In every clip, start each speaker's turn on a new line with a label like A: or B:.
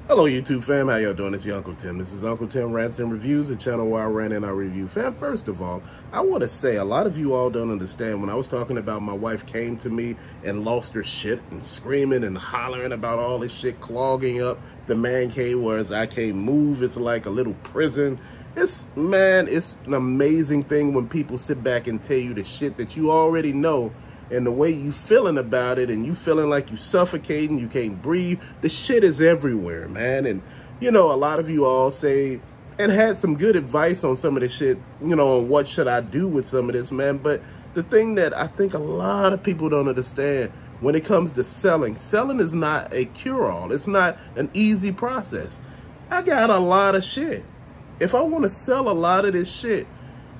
A: Hello YouTube fam, how y'all doing? It's your Uncle Tim. This is Uncle Tim Rants and Reviews, a channel where I rant and I review. Fam, first of all, I want to say a lot of you all don't understand when I was talking about my wife came to me and lost her shit and screaming and hollering about all this shit clogging up the man cave, whereas I can't move. It's like a little prison. It's an amazing thing when people sit back and tell you the shit that you already know, and the way you feeling about it, and you feeling like you suffocating, you can't breathe. The shit is everywhere, man. And, you know, a lot of you all say, and had some good advice on some of this shit, you know, on what should I do with some of this, man. But the thing that I think a lot of people don't understand when it comes to selling is not a cure-all. It's not an easy process. I got a lot of shit. If I want to sell a lot of this shit,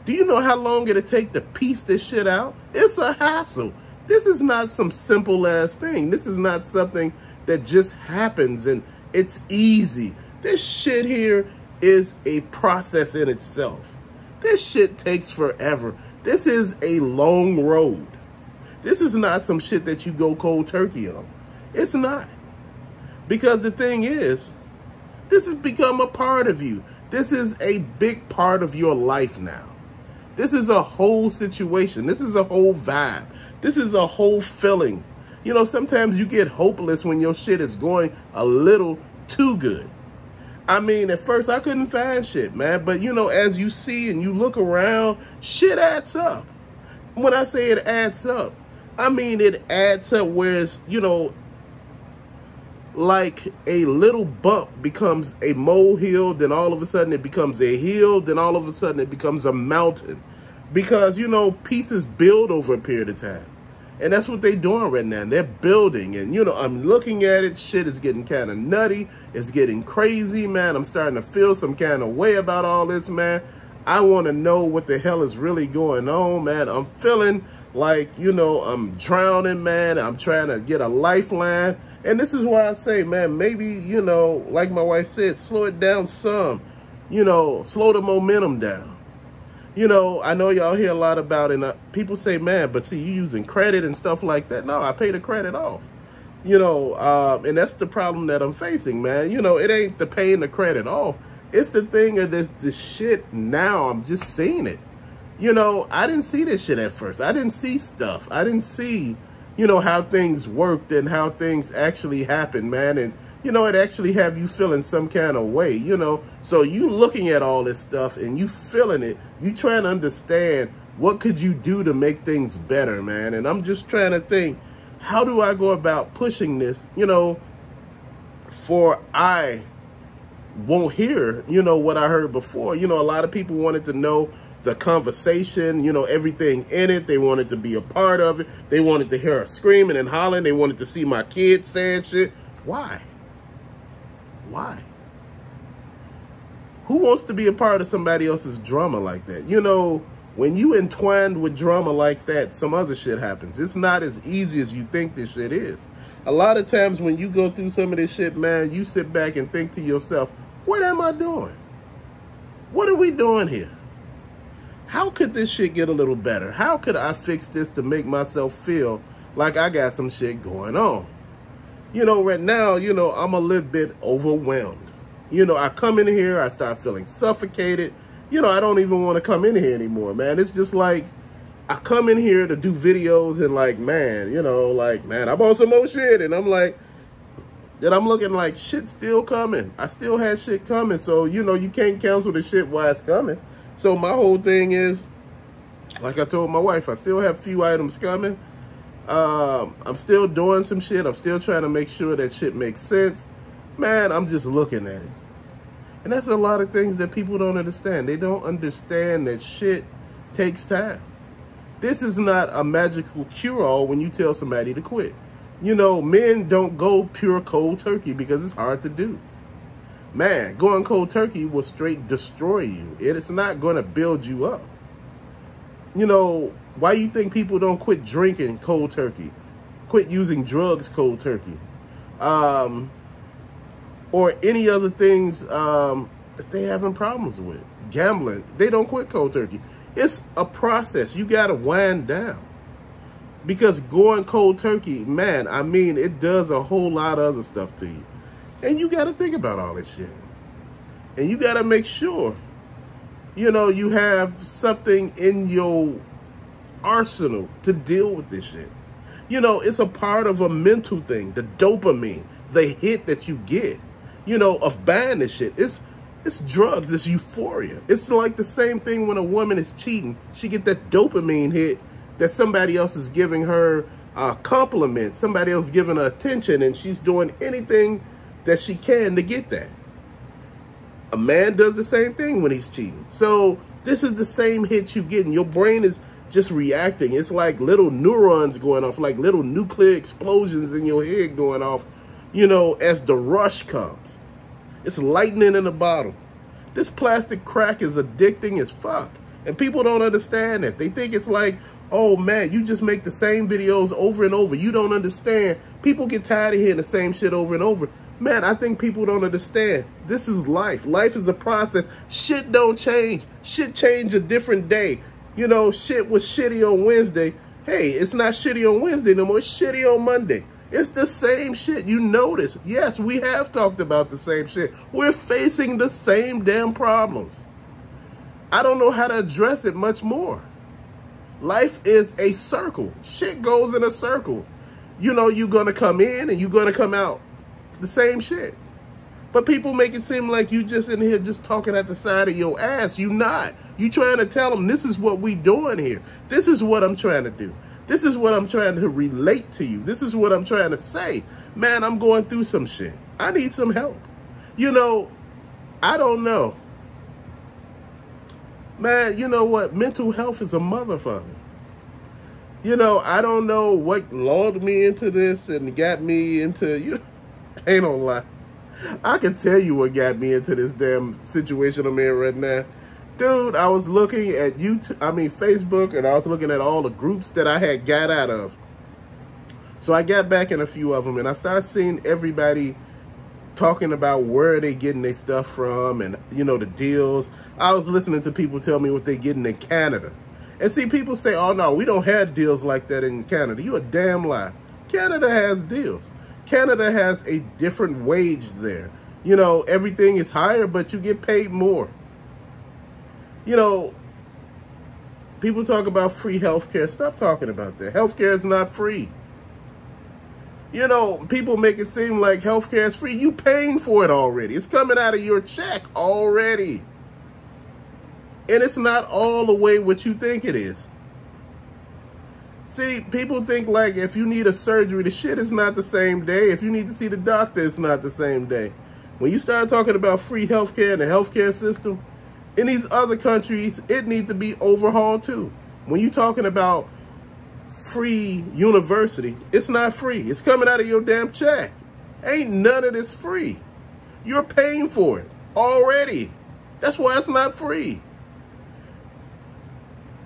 A: do you know how long it'll take to piece this shit out? It's a hassle. This is not some simple ass thing. This is not something that just happens and it's easy. This shit here is a process in itself. This shit takes forever. This is a long road. This is not some shit that you go cold turkey on. It's not. Because the thing is, this has become a part of you. This is a big part of your life now. This is a whole situation. This is a whole vibe. This is a whole feeling. You know, sometimes you get hopeless when your shit is going a little too good. I mean, at first I couldn't find shit, man. But, you know, as you see and you look around, shit adds up. When I say it adds up, I mean it adds up where it's, you know, like a little bump becomes a molehill, then all of a sudden it becomes a hill, then all of a sudden it becomes a mountain. Because, you know, pieces build over a period of time. And that's what they're doing right now. They're building. And, you know, I'm looking at it. Shit is getting kind of nutty. It's getting crazy, man. I'm starting to feel some kind of way about all this, man. I want to know what the hell is really going on, man. I'm feeling like, you know, I'm drowning, man. I'm trying to get a lifeline. And this is why I say, man, maybe, you know, like my wife said, slow it down some. You know, slow the momentum down. You know, I know y'all hear a lot about it. And people say, man, but see, you using credit and stuff like that. No, I pay the credit off. You know, and that's the problem that I'm facing, man. You know, it ain't the paying the credit off. It's the thing of this shit now. I'm just seeing it. You know, I didn't see this shit at first. I didn't see stuff. I didn't see, you know, how things worked and how things actually happened, man. And, you know, it actually have you feeling some kind of way, you know. So you looking at all this stuff and you feeling it. You trying to understand what could you do to make things better, man. And I'm just trying to think, how do I go about pushing this, you know, for I won't hear, you know, what I heard before. You know, a lot of people wanted to know the conversation, you know, everything in it. They wanted to be a part of it. They wanted to hear her screaming and hollering. They wanted to see my kids saying shit. Why? Why? Who wants to be a part of somebody else's drama like that? You know, when you entwined with drama like that, some other shit happens. It's not as easy as you think this shit is. A lot of times when you go through some of this shit, man, you sit back and think to yourself, what am I doing? What are we doing here? How could this shit get a little better? How could I fix this to make myself feel like I got some shit going on? You know, right now, you know, I'm a little bit overwhelmed. You know, I come in here, I start feeling suffocated. You know, I don't even want to come in here anymore, man. It's just like, I come in here to do videos and like, man, you know, like, man, I'm on some more shit. And I'm like, then I'm looking like shit still coming. I still had shit coming. So, you know, you can't cancel the shit while it's coming. So my whole thing is, like I told my wife, I still have a few items coming. I'm still doing some shit. I'm still trying to make sure that shit makes sense. Man, I'm just looking at it. And that's a lot of things that people don't understand. They don't understand that shit takes time. This is not a magical cure-all when you tell somebody to quit. You know, men don't go pure cold turkey because it's hard to do. Man, going cold turkey will straight destroy you. It is not going to build you up. You know, why you think people don't quit drinking cold turkey? Quit using drugs cold turkey? Or any other things that they having problems with. Gambling. They don't quit cold turkey. It's a process. You got to wind down. Because going cold turkey, man, I mean, it does a whole lot of other stuff to you. And you got to think about all this shit. And you got to make sure, you know, you have something in your arsenal to deal with this shit. You know, it's a part of a mental thing, the dopamine, the hit that you get, you know, of buying this shit. It's drugs, it's euphoria. It's like the same thing when a woman is cheating. She get that dopamine hit that somebody else is giving her a compliment, somebody else giving her attention, and she's doing anything that she can to get that. A man does the same thing when he's cheating. So this is the same hit you get, and your brain is just reacting. It's like little neurons going off, like little nuclear explosions in your head going off, you know, as the rush comes. It's lightning in a bottle. This plastic crack is addicting as fuck. And people don't understand that. They think it's like, oh man, you just make the same videos over and over. You don't understand. People get tired of hearing the same shit over and over. Man, I think people don't understand. This is life. Life is a process. Shit don't change. Shit change a different day. You know, shit was shitty on Wednesday. Hey, it's not shitty on Wednesday no more. It's shitty on Monday. It's the same shit. You notice. Yes, we have talked about the same shit. We're facing the same damn problems. I don't know how to address it much more. Life is a circle. Shit goes in a circle. You know, you're going to come in and you're going to come out the same shit. But people make it seem like you just in here just talking at the side of your ass. You not. You trying to tell them this is what we doing here. This is what I'm trying to do. This is what I'm trying to relate to you. This is what I'm trying to say. Man, I'm going through some shit. I need some help. You know, I don't know. Man, you know what? Mental health is a motherfucker. You know, I don't know what lulled me into this and got me into, you know, ain't no lie. I can tell you what got me into this damn situation I'm in right now. Dude, I was looking at Facebook, and I was looking at all the groups that I had got out of. So I got back in a few of them, and I started seeing everybody talking about where they getting their stuff from and, you know, the deals. I was listening to people tell me what they getting in Canada. And see, people say, oh, no, we don't have deals like that in Canada. You a damn lie. Canada has deals. Canada has a different wage there. You know, everything is higher, but you get paid more. You know, people talk about free healthcare. Stop talking about that. Healthcare is not free. You know, people make it seem like healthcare is free. You paying for it already. It's coming out of your check already. And it's not all the way what you think it is. See, people think like if you need a surgery, the shit is not the same day. If you need to see the doctor, it's not the same day. When you start talking about free healthcare and the healthcare system, in these other countries, it needs to be overhauled too. When you're talking about free university, it's not free. It's coming out of your damn check. Ain't none of this free. You're paying for it already. That's why it's not free.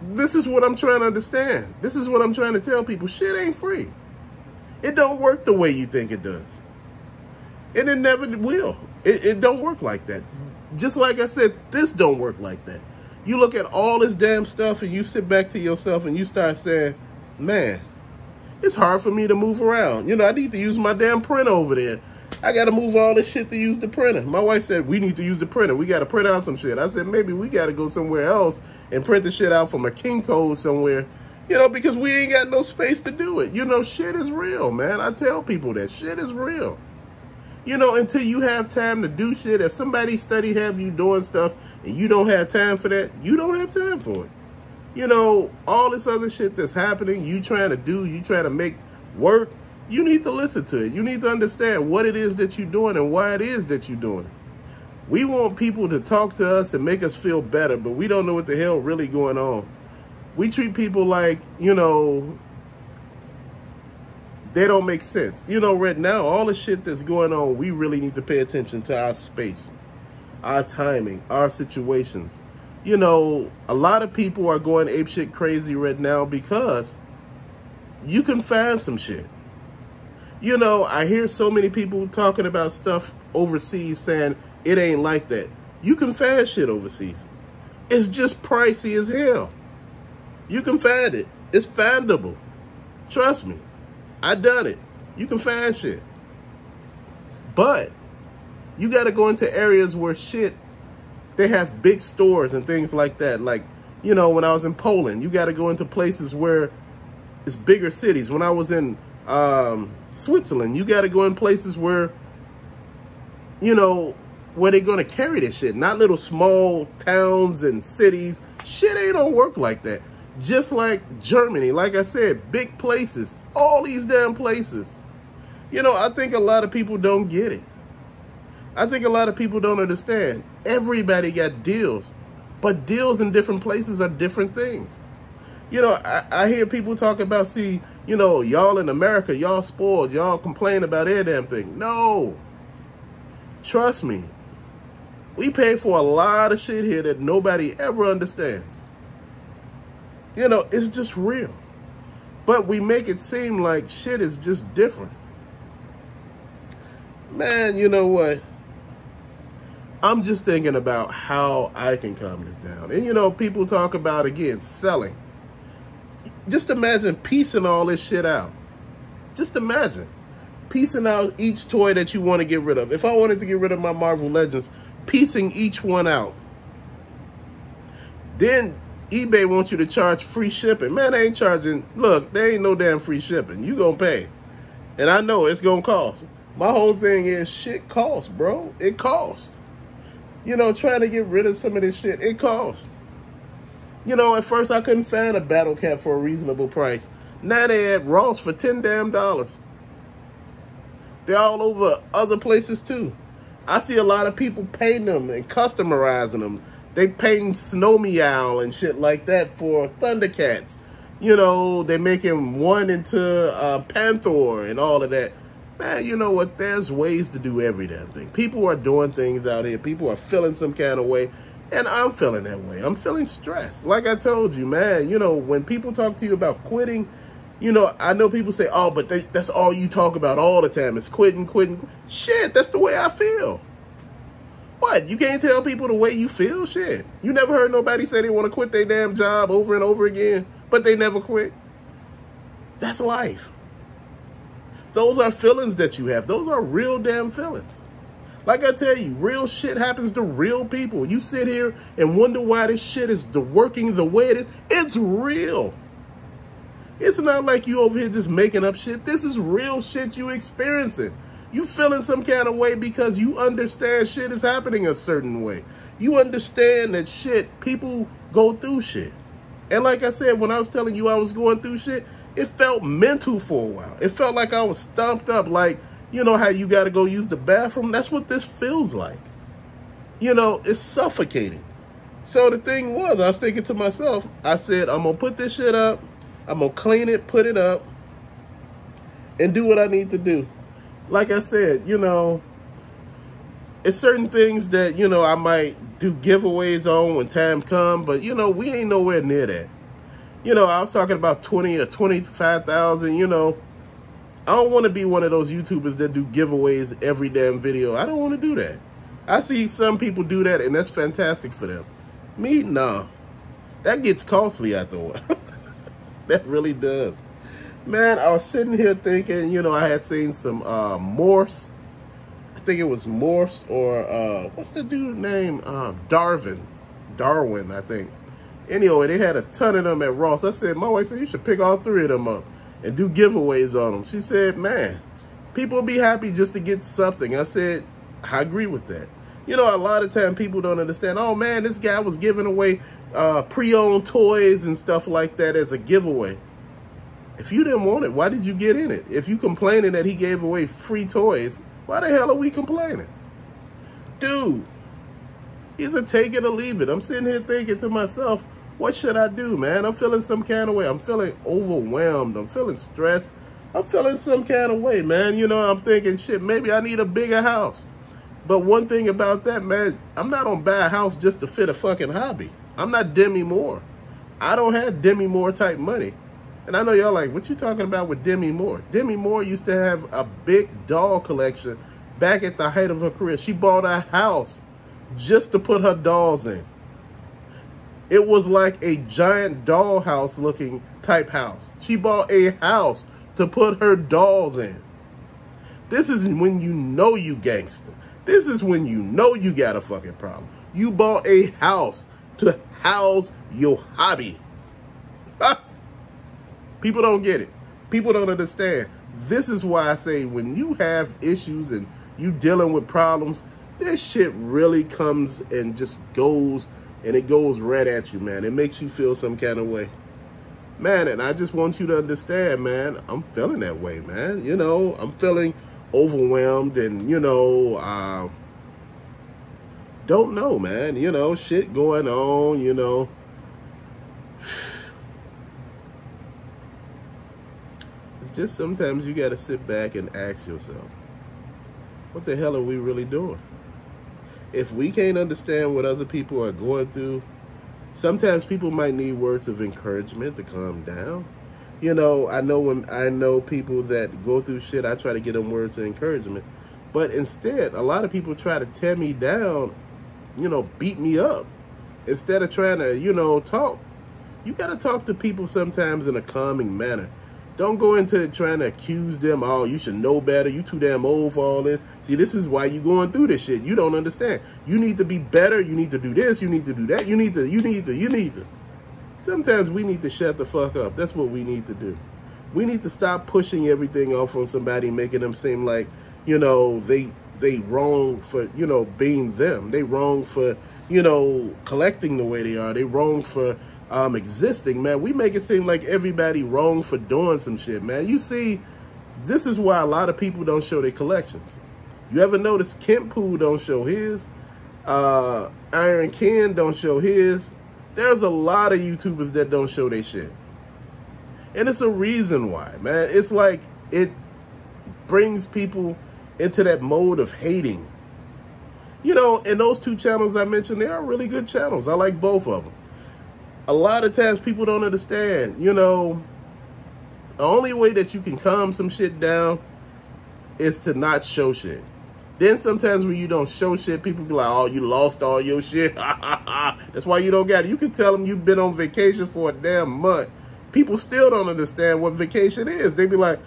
A: This is what I'm trying to understand. This is what I'm trying to tell people. Shit ain't free. It don't work the way you think it does. And it never will. It don't work like that. Just like I said, this don't work like that. You look at all this damn stuff and you sit back to yourself and you start saying, man, it's hard for me to move around. You know, I need to use my damn printer over there. I got to move all this shit to use the printer. My wife said, we need to use the printer. We got to print out some shit. I said, maybe we got to go somewhere else and print the shit out from a Kinko somewhere, you know, because we ain't got no space to do it. You know, shit is real, man. I tell people that shit is real. You know, until you have time to do shit, if somebody study have you doing stuff and you don't have time for that, you don't have time for it. You know, all this other shit that's happening, you trying to do, you trying to make work, you need to listen to it. You need to understand what it is that you're doing and why it is that you're doing it. We want people to talk to us and make us feel better, but we don't know what the hell really going on. We treat people like, you know, they don't make sense. You know, right now, all the shit that's going on, we really need to pay attention to our space, our timing, our situations. You know, a lot of people are going apeshit crazy right now because you can find some shit. You know, I hear so many people talking about stuff overseas saying it ain't like that. You can find shit overseas. It's just pricey as hell. You can find it. It's findable. Trust me. I done it. You can find shit. But You got to go into areas where shit, they have big stores and things like that. Like, you know, when I was in Poland, you got to go into places where it's bigger cities. When I was in Switzerland, you got to go in places where, you know, where they're going to carry this shit. Not little small towns and cities. Shit ain't gonna work like that. Just like Germany, like I said, big places. All these damn places. You know, I think a lot of people don't get it. I think a lot of people don't understand. Everybody got deals. But deals in different places are different things. You know, I hear people talk about, see, you know, y'all in America, y'all spoiled. Y'all complain about every damn thing. No. Trust me. We pay for a lot of shit here that nobody ever understands. You know, it's just real. But we make it seem like shit is just different. Man, you know what? I'm just thinking about how I can calm this down. And, you know, people talk about, again, selling. Just imagine piecing all this shit out. Just imagine piecing out each toy that you want to get rid of. If I wanted to get rid of my Marvel Legends, piecing each one out. Then eBay wants you to charge free shipping. Man, they ain't charging. Look, there ain't no damn free shipping. You gonna pay. And I know it's gonna cost. My whole thing is shit costs, bro. It costs. You know, trying to get rid of some of this shit, it costs. You know, at first I couldn't find a Battle Cat for a reasonable price. Now they at Ross for $10 damn. They're all over other places too. I see a lot of people painting them and customizing them. They painting Snow Meow and shit like that for Thundercats. You know, they making one into Panther and all of that. Man, you know what? There's ways to do every damn thing. People are doing things out here. People are feeling some kind of way. And I'm feeling that way. I'm feeling stressed. Like I told you, man, you know, when people talk to you about quitting, you know, I know people say, oh, but that's all you talk about all the time is quitting. Shit, that's the way I feel. What? You can't tell people the way you feel? Shit. You never heard nobody say they want to quit their damn job over and over again, but they never quit? That's life. Those are feelings that you have. Those are real damn feelings. Like I tell you, real shit happens to real people. You sit here and wonder why this shit is working the way it is. It's real. It's not like you over here just making up shit. This is real shit you experiencing. You feeling some kind of way because you understand shit is happening a certain way. You understand that shit, people go through shit. And like I said, when I was telling you I was going through shit, it felt mental for a while. It felt like I was stumped up, like, you know how you got to go use the bathroom? That's what this feels like. You know, it's suffocating. So the thing was, I was thinking to myself, I said, I'm going to put this shit up. I'm going to clean it, put it up, and do what I need to do. Like I said, you know, it's certain things that, you know, I might do giveaways on when time comes, but, you know, we ain't nowhere near that. You know, I was talking about 20 or 25,000, you know. I don't want to be one of those YouTubers that do giveaways every damn video. I don't want to do that. I see some people do that, and that's fantastic for them. Me, nah. That gets costly after a while. That really does. Man, I was sitting here thinking, you know, I had seen some Morse. I think it was Morse or, what's the dude name? Darwin, I think. Anyway, they had a ton of them at Ross. I said, my wife said, you should pick all 3 of them up and do giveaways on them. She said, man, people will be happy just to get something. I said, I agree with that. You know, a lot of time people don't understand, oh man, this guy was giving away pre-owned toys and stuff like that as a giveaway. If you didn't want it, why did you get in it? If you complaining that he gave away free toys, why the hell are we complaining? Dude, either take it or leave it. I'm sitting here thinking to myself, what should I do, man? I'm feeling some kind of way. I'm feeling overwhelmed. I'm feeling stressed. I'm feeling some kind of way, man. You know, I'm thinking, shit, maybe I need a bigger house. But one thing about that, man, I'm not gonna buy a house just to fit a fucking hobby. I'm not Demi Moore. I don't have Demi Moore type money. And I know y'all like, what you talking about with Demi Moore? Demi Moore used to have a big doll collection back at the height of her career. She bought a house just to put her dolls in. It was like a giant dollhouse looking type house. She bought a house to put her dolls in. This is when you know you gangster. This is when you know you got a fucking problem. You bought a house to house your hobby. People don't get it. People don't understand. This is why I say when you have issues and you dealing with problems, this shit really comes and just goes, and it goes right at you, man. It makes you feel some kind of way. Man, and I just want you to understand, man, I'm feeling that way, man. You know, I'm feeling overwhelmed and, you know, don't know, man. You know, shit going on, you know. It's just sometimes you got to sit back and ask yourself, what the hell are we really doing? If we can't understand what other people are going through, sometimes people might need words of encouragement to calm down. You know, I know people that go through shit, I try to get them words of encouragement. But instead, a lot of people try to tear me down, you know, beat me up. Instead of trying to, you know, talk. You got to talk to people sometimes in a calming manner. Don't go into trying to accuse them, oh, you should know better, you too damn old for all this. See, this is why you going through this shit. You don't understand. You need to be better, you need to do this, you need to do that, you need to. Sometimes we need to shut the fuck up. That's what we need to do. We need to stop pushing everything off on somebody, making them seem like, you know, they wrong for, you know, being them. They wrong for, you know, collecting the way they are. They wrong for existing, man. We make it seem like everybody wrong for doing some shit, man. You see, this is why a lot of people don't show their collections. You ever notice Kent Pool don't show his? Iron Ken don't show his. There's a lot of YouTubers that don't show their shit. And it's a reason why, man. It's like it brings people into that mode of hating. You know, and those two channels I mentioned, they are really good channels. I like both of them. A lot of times people don't understand, you know, the only way that you can calm some shit down is to not show shit. Then sometimes when you don't show shit, people be like, oh, you lost all your shit. That's why you don't got it. You can tell them you've been on vacation for a damn month. People still don't understand what vacation is. They be like,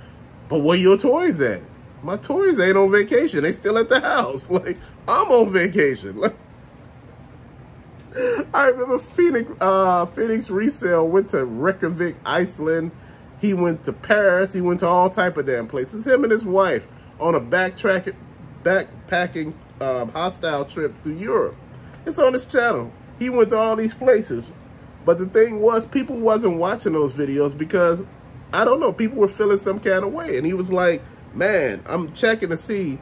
A: but where your toys at? My toys ain't on vacation. They still at the house. Like, I'm on vacation. Like, I remember Phoenix Resale went to Reykjavik, Iceland. He went to Paris. He went to all type of damn places. Him and his wife on a backpacking hostile trip through Europe. It's on his channel. He went to all these places. But the thing was, people wasn't watching those videos because, I don't know, people were feeling some kind of way. And he was like, man, I'm checking to see,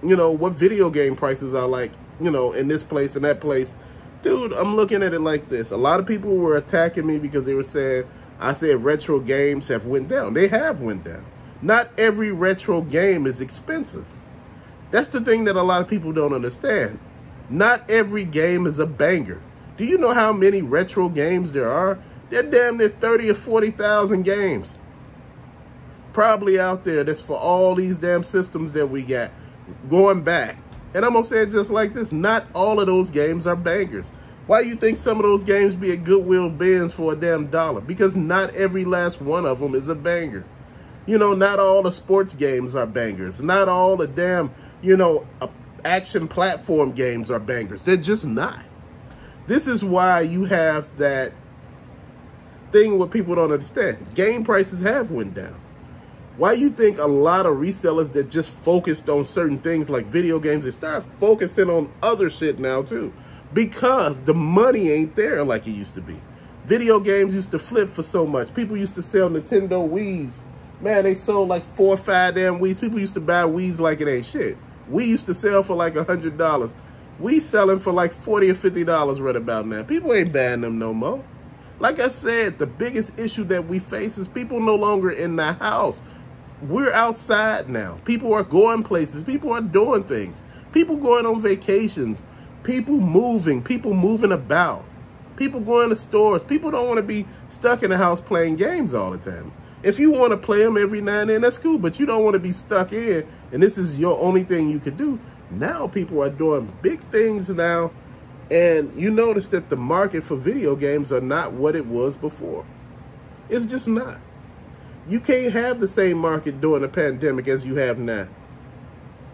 A: you know, what video game prices are like, you know, in this place and that place. Dude, I'm looking at it like this. A lot of people were attacking me because they were saying, I said retro games have went down. They have went down. Not every retro game is expensive. That's the thing that a lot of people don't understand. Not every game is a banger. Do you know how many retro games there are? They're damn near 30 or 40,000 games. Probably out there that's for all these damn systems that we got going back. And I'm going to say it just like this. Not all of those games are bangers. Why do you think some of those games be at Goodwill bins for a damn dollar? Because not every last one of them is a banger. You know, not all the sports games are bangers. Not all the damn, you know, action platform games are bangers. They're just not. This is why you have that thing where people don't understand. Game prices have went down. Why you think a lot of resellers that just focused on certain things like video games, they start focusing on other shit now too? Because the money ain't there like it used to be. Video games used to flip for so much. People used to sell Nintendo Wiis. Man, they sold like 4 or 5 damn Wiis. People used to buy Wiis like it ain't shit. We used to sell for like $100. We selling for like $40 or $50 right about now. People ain't buying them no more. Like I said, the biggest issue that we face is people no longer in the house. We're outside now. People are going places. People are doing things. People going on vacations. People moving about. People going to stores. People don't want to be stuck in the house playing games all the time. If you want to play them every now and then, that's cool. But you don't want to be stuck in, and this is your only thing you could do. Now people are doing big things now, and you notice that the market for video games are not what it was before. It's just not. You can't have the same market during the pandemic as you have now.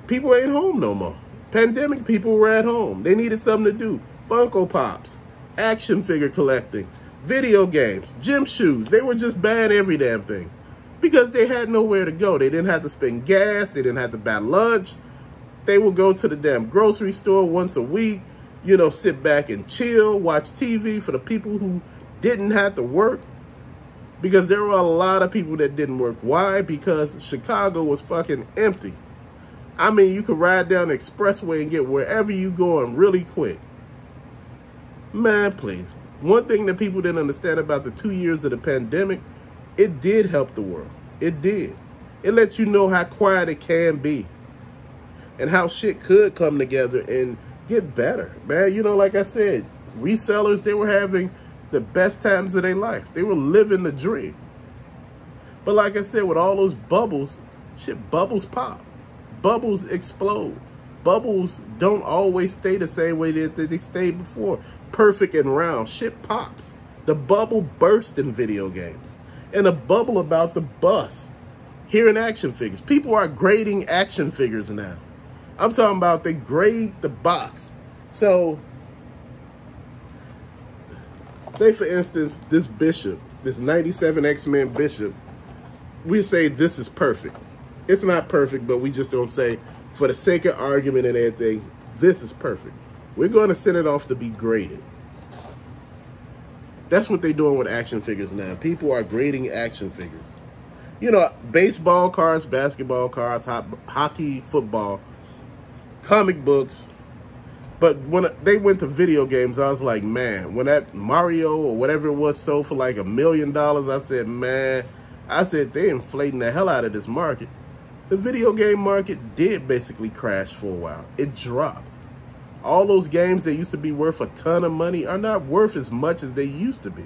A: People ain't home no more. Pandemic, people were at home. They needed something to do. Funko Pops, action figure collecting, video games, gym shoes. They were just buying every damn thing because they had nowhere to go. They didn't have to spend gas. They didn't have to buy lunch. They would go to the damn grocery store once a week, you know, sit back and chill, watch TV for the people who didn't have to work. Because there were a lot of people that didn't work. Why? Because Chicago was fucking empty. I mean, you could ride down the expressway and get wherever you going really quick. Man, please. One thing that people didn't understand about the 2 years of the pandemic, it did help the world. It did. It lets you know how quiet it can be and how shit could come together and get better. Man, you know, like I said, resellers, they were having the best times of their life. They were living the dream. But like I said, with all those bubbles, shit, bubbles pop. Bubbles explode. Bubbles don't always stay the same way that they stayed before. Perfect and round. Shit pops. The bubble burst in video games. And a bubble about the bus. Here in action figures. People are grading action figures now. I'm talking about they grade the box. So, say for instance, this Bishop, this 97 X-Men Bishop, we say this is perfect. It's not perfect, but we just don't say, for the sake of argument and everything, this is perfect. We're going to send it off to be graded. That's what they're doing with action figures now. People are grading action figures. You know, baseball cards, basketball cards, hockey, football, comic books. But when they went to video games, I was like, man, when that Mario or whatever it was sold for like $1 million, I said, man, they're inflating the hell out of this market. The video game market did basically crash for a while. It dropped. All those games that used to be worth a ton of money are not worth as much as they used to be.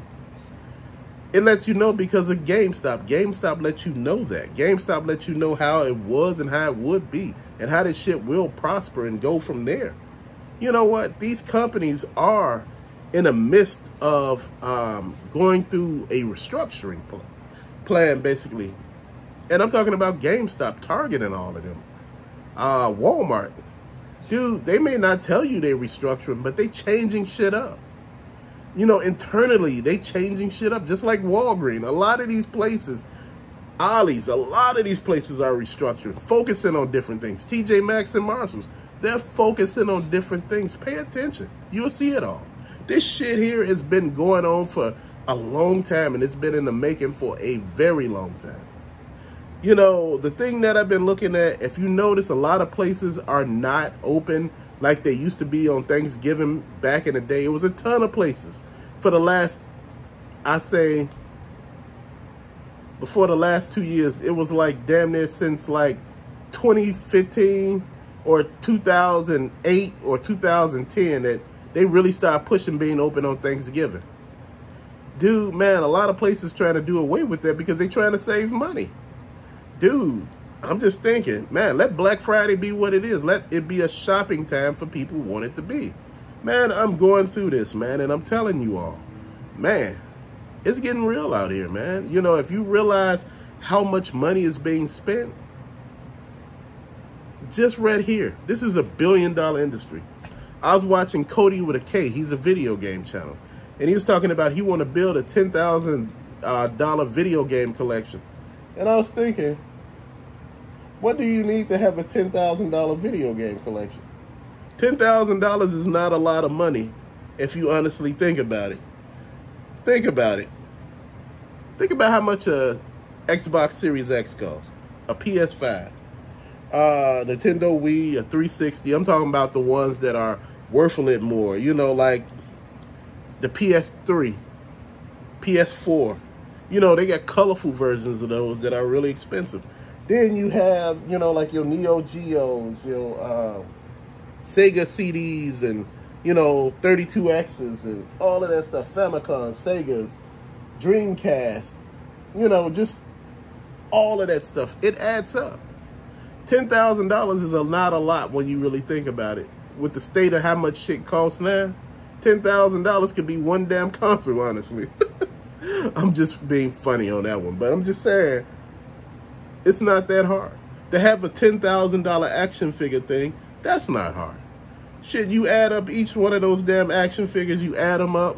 A: It lets you know because of GameStop. GameStop lets you know that. GameStop lets you know how it was and how it would be and how this shit will prosper and go from there. You know what? These companies are in the midst of going through a restructuring plan, basically. And I'm talking about GameStop, Target, and all of them. Walmart. Dude, they may not tell you they're restructuring, but they changing shit up. You know, internally, they changing shit up, just like Walgreens. A lot of these places, Ollie's, a lot of these places are restructuring, focusing on different things. TJ Maxx and Marshalls, they're focusing on different things. Pay attention. You'll see it all. This shit here has been going on for a long time, and it's been in the making for a very long time. You know, the thing that I've been looking at, if you notice, a lot of places are not open like they used to be on Thanksgiving back in the day. It was a ton of places. For the last, I say, before the last 2 years, it was like damn near since like 2015 or 2008 or 2010 that they really started pushing being open on Thanksgiving. Dude, man, a lot of places trying to do away with that because they're trying to save money. Dude, I'm just thinking, man, let Black Friday be what it is. Let it be a shopping time for people who want it to be. Man, I'm going through this, man, and I'm telling you all, man, it's getting real out here, man. You know, if you realize how much money is being spent, just right here, this is $1 billion industry. I was watching Cody with a K. He's a video game channel. And he was talking about he want to build a $10,000 video game collection. And I was thinking, what do you need to have a $10,000 video game collection? $10,000 is not a lot of money if you honestly think about it. Think about it. Think about how much a Xbox Series X costs, a PS5, Nintendo Wii, a 360. I'm talking about the ones that are worth a little more, you know, like the PS3, PS4. You know, they got colorful versions of those that are really expensive. Then you have, you know, like your Neo Geos, your Sega CDs, and, you know, 32Xs and all of that stuff. Famicom, Segas, Dreamcast, you know, just all of that stuff. It adds up. $10,000 is not a lot when you really think about it. With the state of how much shit costs now, $10,000 could be one damn console, honestly. I'm just being funny on that one, but I'm just saying, it's not that hard. To have a $10,000 action figure thing, That's not hard. Shit, you add up each one of those damn action figures, you add them up.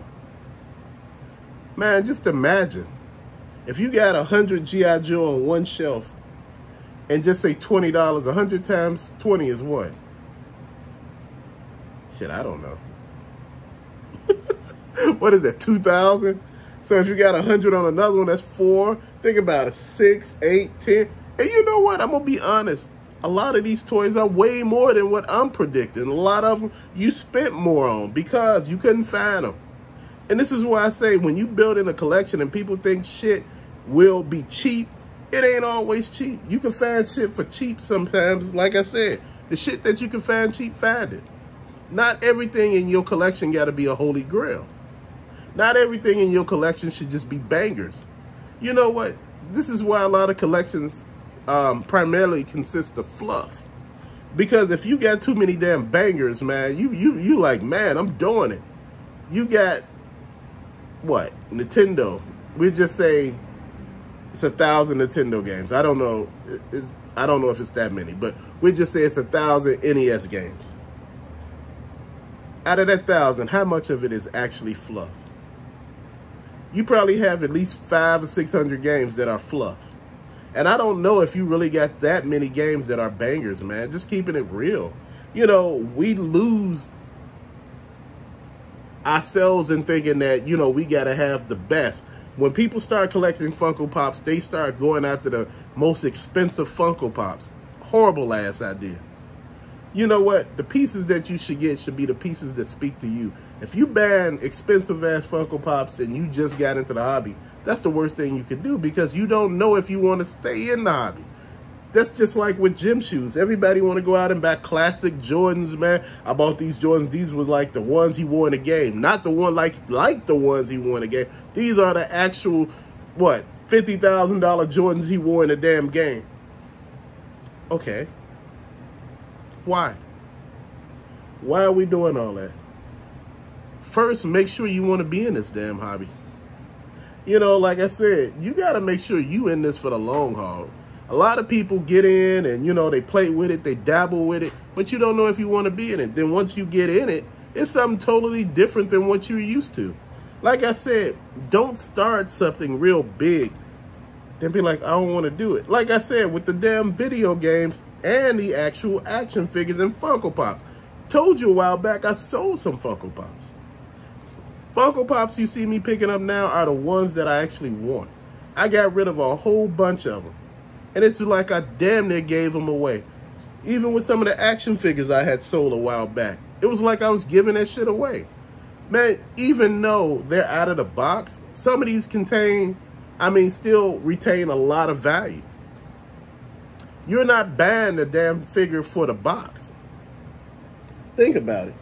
A: Man, just imagine. If you got 100 G.I. Joe on one shelf and just say $20, 100 times 20 is what? Shit, I don't know. What is that, 2,000? So if you got 100 on another one, that's 4. Think about it, 6, 8, 10. And you know what? I'm going to be honest. A lot of these toys are way more than what I'm predicting. A lot of them you spent more on because you couldn't find them. And this is why I say when you build in a collection and people think shit will be cheap, it ain't always cheap. You can find shit for cheap sometimes. Like I said, the shit that you can find cheap, find it. Not everything in your collection got to be a holy grail. Not everything in your collection should just be bangers. You know what? This is why a lot of collections primarily consist of fluff. Because if you got too many damn bangers, man, you like, man, I'm doing it. You got, what? Nintendo. We just say it's 1,000 Nintendo games. I don't know. I don't know if it's that many, but we just say it's 1,000 NES games. Out of that 1,000, how much of it is actually fluff? You probably have at least 500 or 600 games that are fluff. And I don't know if you really got that many games that are bangers, man. Just keeping it real. You know, we lose ourselves in thinking that, you know, we got to have the best. When people start collecting Funko Pops, they start going after the most expensive Funko Pops. Horrible ass idea. You know what? The pieces that you should get should be the pieces that speak to you. If you ban expensive ass Funko Pops and you just got into the hobby, that's the worst thing you could do because you don't know if you want to stay in the hobby. That's just like with gym shoes. Everybody want to go out and buy classic Jordans, man. I bought these Jordans. These were like the ones he wore in the game. Not the one like the ones he wore in the game. These are the actual, what, $50,000 Jordans he wore in the damn game. Okay. Why? Why are we doing all that? First, make sure you want to be in this damn hobby. You know, like I said, you got to make sure you in this for the long haul. A lot of people get in and, you know, they play with it, they dabble with it, but you don't know if you want to be in it. Then once you get in it, it's something totally different than what you're used to. Like I said, don't start something real big, then be like, I don't want to do it. Like I said, with the damn video games and the actual action figures and Funko Pops. Told you a while back, I sold some Funko Pops. Funko Pops you see me picking up now are the ones that I actually want. I got rid of a whole bunch of them. And it's like I damn near gave them away. Even with some of the action figures I had sold a while back. It was like I was giving that shit away. Man, even though they're out of the box, some of these still retain a lot of value. You're not buying the damn figure for the box. Think about it.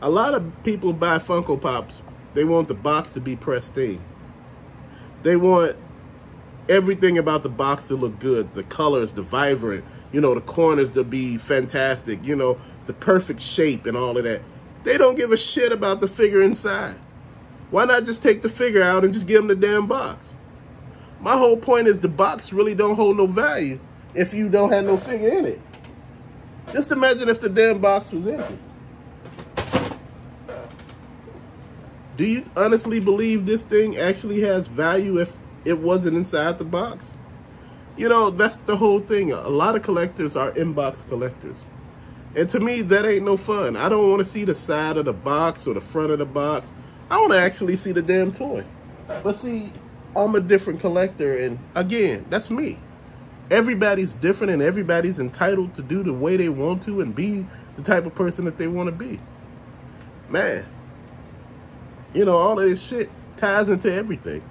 A: A lot of people buy Funko Pops. They want the box to be pristine. They want everything about the box to look good. The colors, the vibrant, you know, the corners to be fantastic, you know, the perfect shape and all of that. They don't give a shit about the figure inside. Why not just take the figure out and just give them the damn box? My whole point is the box really don't hold no value if you don't have no figure in it. Just imagine if the damn box was empty. Do you honestly believe this thing actually has value if it wasn't inside the box? You know, that's the whole thing. A lot of collectors are inbox collectors. And to me, that ain't no fun. I don't want to see the side of the box or the front of the box. I want to actually see the damn toy. But see, I'm a different collector, and again, that's me. Everybody's different, and everybody's entitled to do the way they want to and be the type of person that they want to be. Man, you know, all of this shit ties into everything.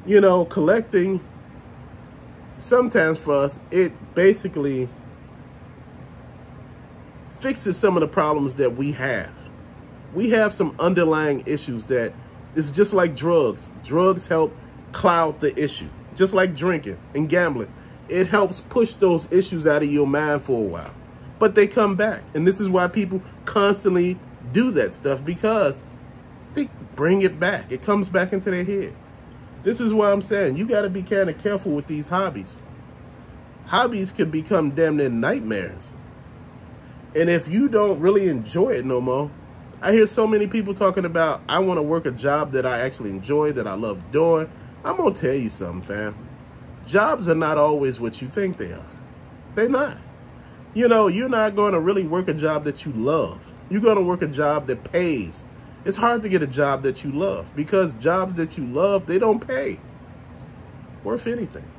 A: You know, collecting, sometimes for us, it basically fixes some of the problems that we have. We have some underlying issues that it's just like drugs. Drugs help cloud the issue, just like drinking and gambling. It helps push those issues out of your mind for a while, but they come back. And this is why people constantly do that stuff, because they bring it back. It comes back into their head. This is why I'm saying you got to be kind of careful with these hobbies. Hobbies can become damn near nightmares. And if you don't really enjoy it no more, I hear so many people talking about, I want to work a job that I actually enjoy, that I love doing. I'm going to tell you something, fam. Jobs are not always what you think they are. They're not. You know, you're not going to really work a job that you love. You're going to work a job that pays. It's hard to get a job that you love because jobs that you love, they don't pay worth anything.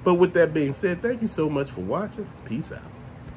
A: But with that being said, thank you so much for watching. Peace out.